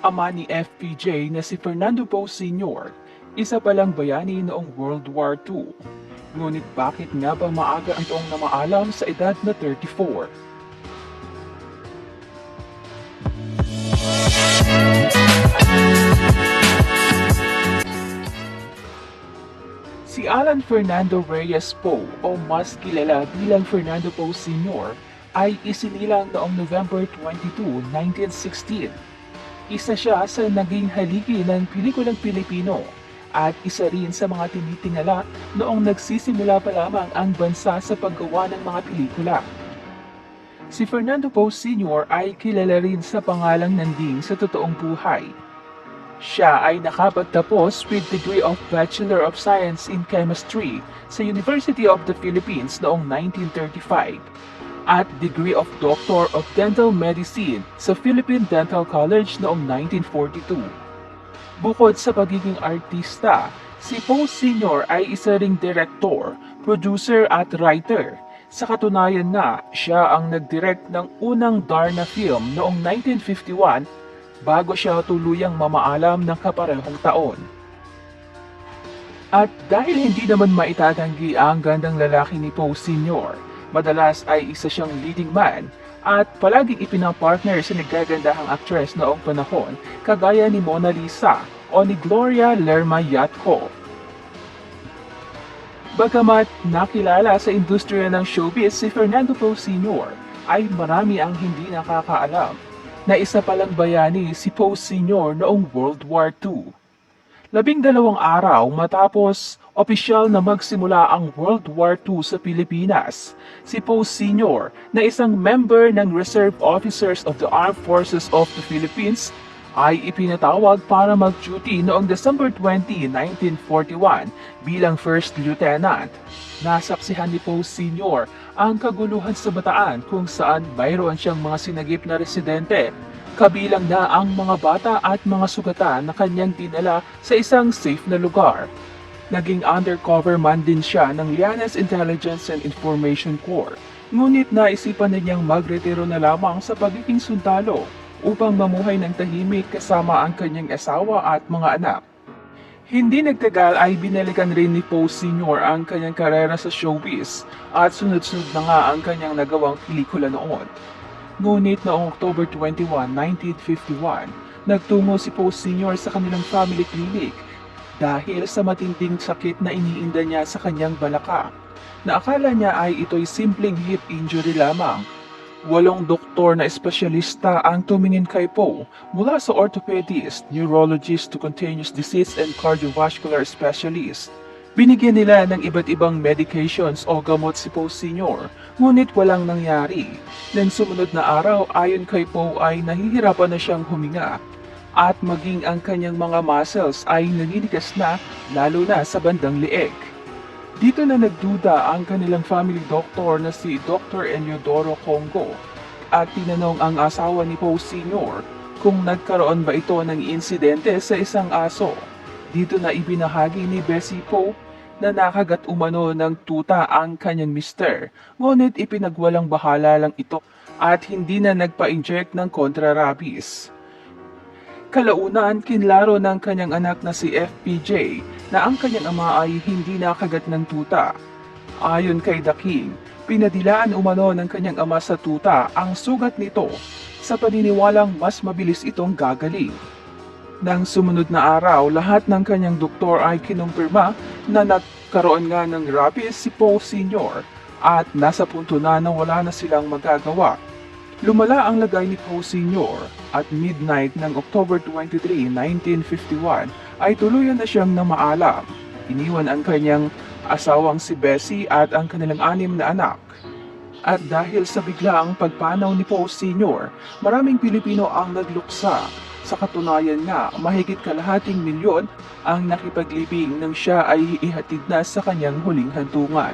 ama ni FPJ na si Fernando Poe Sr., isa palang bayani noong World War II. Ngunit bakit nga ba maaga itong namaalam sa edad na 34? Si Alan Fernando Reyes Poe o mas kilala bilang Fernando Poe Sr. ay isinilang noong November 22, 1916. Isa siya sa naging haligi ng pelikulang Pilipino at isa rin sa mga tinitingala noong nagsisimula pa lamang ang bansa sa paggawa ng mga pelikula. Si Fernando Poe Sr. ay kilala rin sa pangalang Nanding sa totoong buhay. Siya ay nakapagtapos with degree of Bachelor of Science in Chemistry sa University of the Philippines noong 1935 at degree of Doctor of Dental Medicine sa Philippine Dental College noong 1942. Bukod sa pagiging artista, si Poe Sr. ay isa ring direktor, producer at writer. Sa katunayan na siya ang nagdirect ng unang Darna film noong 1951 bago siya tuluyang mamaalam ng kaparehong taon. At dahil hindi naman maitatanggi ang gandang lalaki ni Poe Sr., madalas ay isa siyang leading man at palaging ipinapartner sa nagagandahang aktres noong panahon kagaya ni Mona Lisa o ni Gloria Lerma Yatco. Bagamat nakilala sa industriya ng showbiz si Fernando Poe Sr., ay marami ang hindi nakakaalam na isa palang bayani si Poe Sr. noong World War II. 12 araw matapos opisyal na magsimula ang World War II sa Pilipinas, si Poe Sr. na isang member ng Reserve Officers of the Armed Forces of the Philippines ay ipinatawag para mag-duty noong December 20, 1941 bilang First Lieutenant. Nasaksihan ni Poe Sr. ang kaguluhan sa Bataan kung saan mayroon siyang mga sinagip na residente, kabilang na ang mga bata at mga sugatan na kanyang dinala sa isang safe na lugar. Naging undercover man din siya ng Llanes Intelligence and Information Corps, ngunit naisipan na niyang magretiro na lamang sa pagiging sundalo upang mamuhay ng tahimik kasama ang kanyang asawa at mga anak. Hindi nagtagal ay binalikan rin ni Poe Sr. ang kanyang karera sa showbiz at sunod-sunod na nga ang kanyang nagawang pelikula noon. Ngunit noong October 21, 1951, nagtungo si Poe Sr. sa kanilang family clinic dahil sa matinding sakit na iniinda niya sa kanyang balakang, na akala niya ay ito'y simpleng hip injury lamang. 8 doktor na espesyalista ang tumingin kay Poe, mula sa orthopedist, neurologist to contagious disease and cardiovascular specialist. Binigyan nila ng iba't ibang medications o gamot si Poe Sr., ngunit walang nangyari. Nang sumunod na araw, ayon kay Poe ay nahihirapan na siyang huminga at maging ang kanyang mga muscles ay naninigas na, lalo na sa bandang leeg. Dito na nagduda ang kanilang family doctor na si Dr. Eliodoro Congo at tinanong ang asawa ni Poe Sr. kung nagkaroon ba ito ng insidente sa isang aso. Dito na ibinahagi ni Bessie Poe na nakagat umano ng tuta ang kanyang mister, ngunit ipinagwalang bahala lang ito at hindi na nagpa-inject ng kontra-rabies. Kalaunan, kinlaro ng kanyang anak na si FPJ na ang kanyang ama ay hindi nakagat ng tuta. Ayon kay The King, pinadilaan umano ng kanyang ama sa tuta ang sugat nito sa paniniwalang mas mabilis itong gagaling. Nang sumunod na araw, lahat ng kanyang doktor ay kinumpirma na nagkaroon nga ng rabies si Poe Sr. at nasa punto na wala na silang magagawa. Lumala ang lagay ni Poe Sr. at midnight ng October 23, 1951 ay tuluyan na siyang namaalam. Iniwan ang kanyang asawang si Bessie at ang kanilang 6 na anak. At dahil sa biglaang pagpanaw ni Poe Sr., maraming Pilipino ang nagluksa. Sa katunayan nga, mahigit kalahating milyon ang nakipaglibing nang siya ay ihatid na sa kanyang huling hantungan.